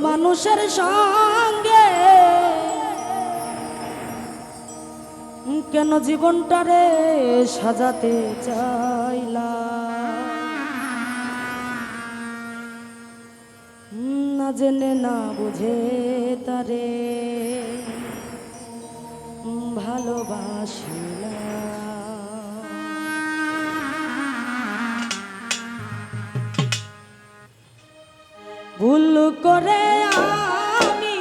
মানুষের সঙ্গে কেন জীবনটারে সাজাতে চাইলা, না জেনে না বুঝে তারে ভালোবাসিলা। ভুল করে আমি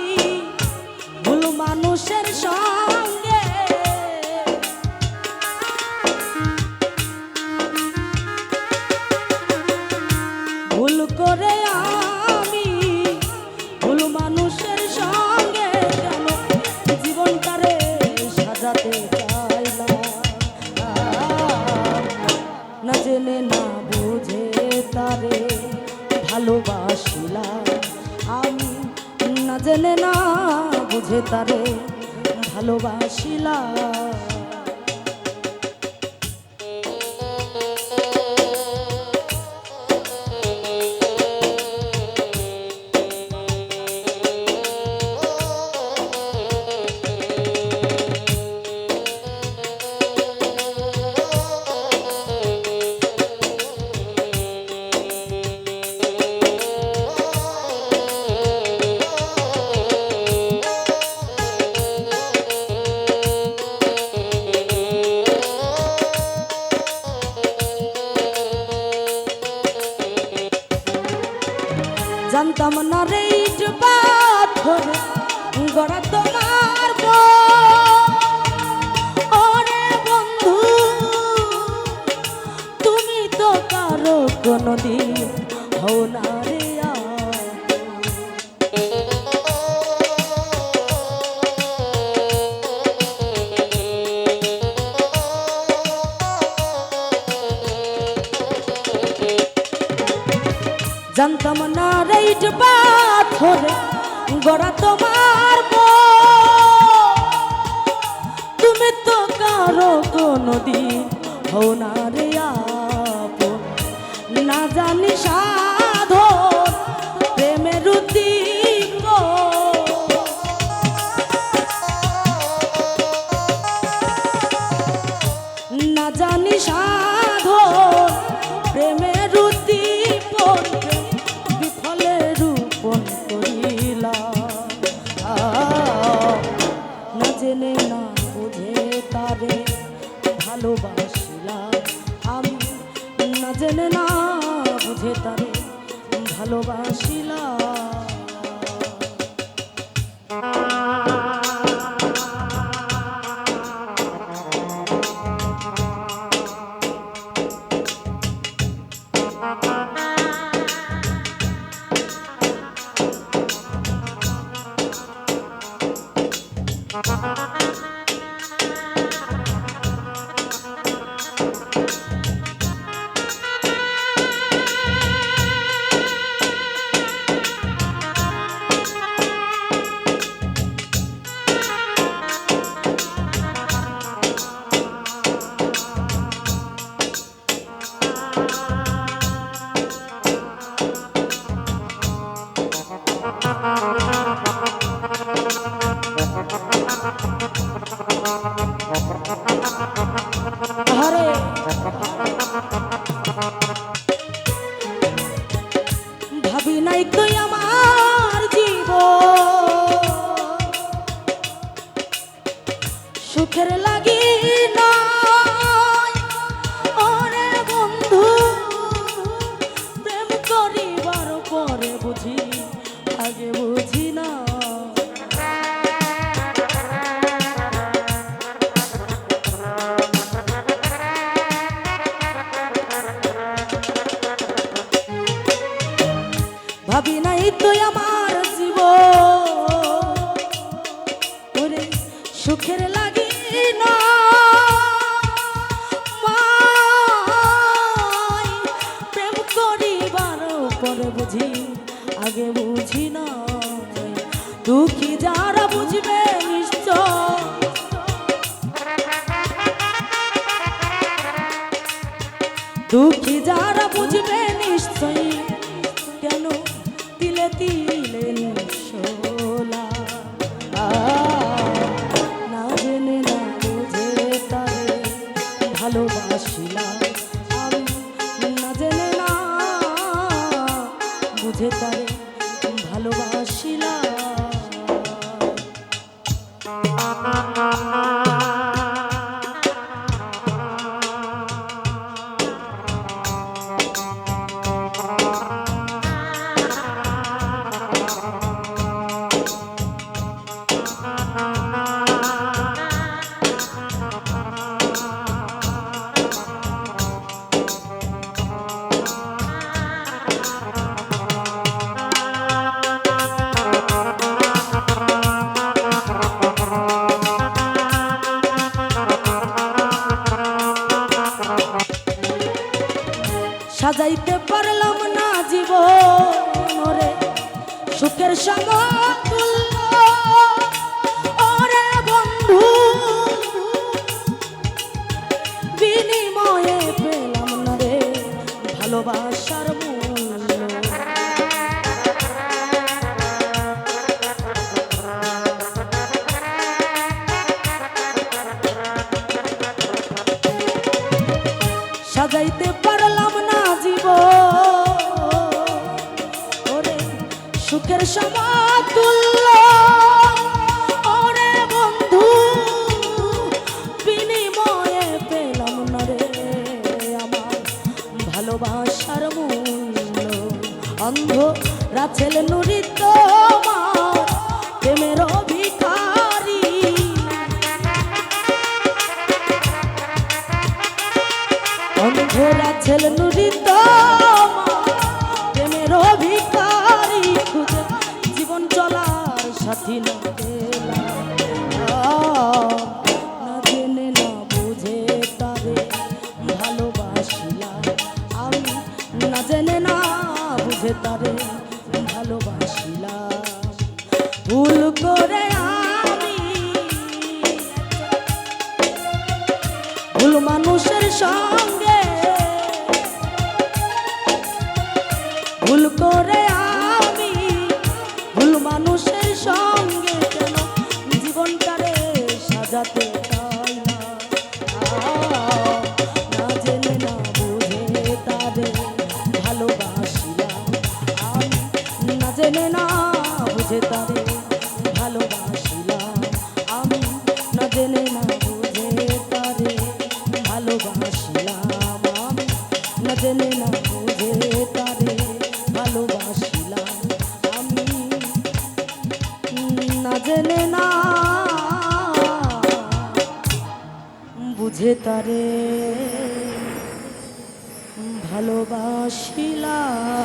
ভুল মানুষের সঙ্গে ভুল করে আমি ভুল মানুষের সঙ্গে কেন জীবনটারে সাজাতে চাইলাম, না জেনে না বুঝে তারে ভালোবাসিলাম আমি, না জেনে না বুঝে তারে ভালোবাসিলাম। জানতাম না রে ইট পাথর গড়া তোমার ওরে বন্ধু, তুমি তো কারো কোনদিন হও না রে। জানতাম না রে ইট পাথরে গড়া তোমার তুমি তো কারো কোনদিন হও না রে আপন, না জানি সাধন প্রেমের উদ্দীপ, না জানি সাধন প্রেমের উদ্দীপন বিফলে রূপন করিলা, না জেনে না বুঝে তারে ভালোবাসিলাম আমি, না জেনে না বুঝে তারে ভালোবাসিলাম। ভাবি নাই তুই আমার জীবন সুখের লাগি নয়, ওরে বন্ধু প্রেম করিবার পরে বুঝি আগে বুঝি না। ভাবি নাই তুই আমার জীবন ওরে সুখের লাগি নয়, প্রেম করিবার পরে বুঝি আগে বুঝি না। দুঃখী যারা বুঝবে নিশ্চয়, দুঃখী যারা বুঝবে নিশ্চয়, কেন তিলে তিলে সুখের সমতুল্য ওরে বন্ধু বিনিময়ে পেলাম না রে ভালোবাসার মূল্য। সাজাইতে পারলাম না জীবন ওরে সুখের সমতুল্য ওরে বন্ধু বিনিময়ে পেলাম না রে আমার ভালোবাসার মূল্য। অন্ধ রাছেল নুরি তোমার প্রেমের ভিখারি অন্ধরা ছেলে নুরি প্রেমের ভিখারি খুঁজে জীবন চলার সাথী না পেলাম। না জেনে না বুঝে তারে ভালোবাসিলাম আমি না জেনে না বুঝে তারে ভালোবাসিলাম ভুল করে আমি ভুল মানুষের সঙ্গে ভুল করে আমি ভুল মানুষের সঙ্গে কেন জীবনটারে সাজাতে পাই না। না জেনে না বুঝে তারে ভালোবাসিলাম আমি না জেনে না বুঝে তারে ভালোবাসিলাম আমি না জেনে না বুঝে তারে ভালোবাসিলাম আমি না জেনে না বুঝে তারে ভালোবাসিলাম আমি না জেনে না বুঝে তারে ভালোবাসিলাম।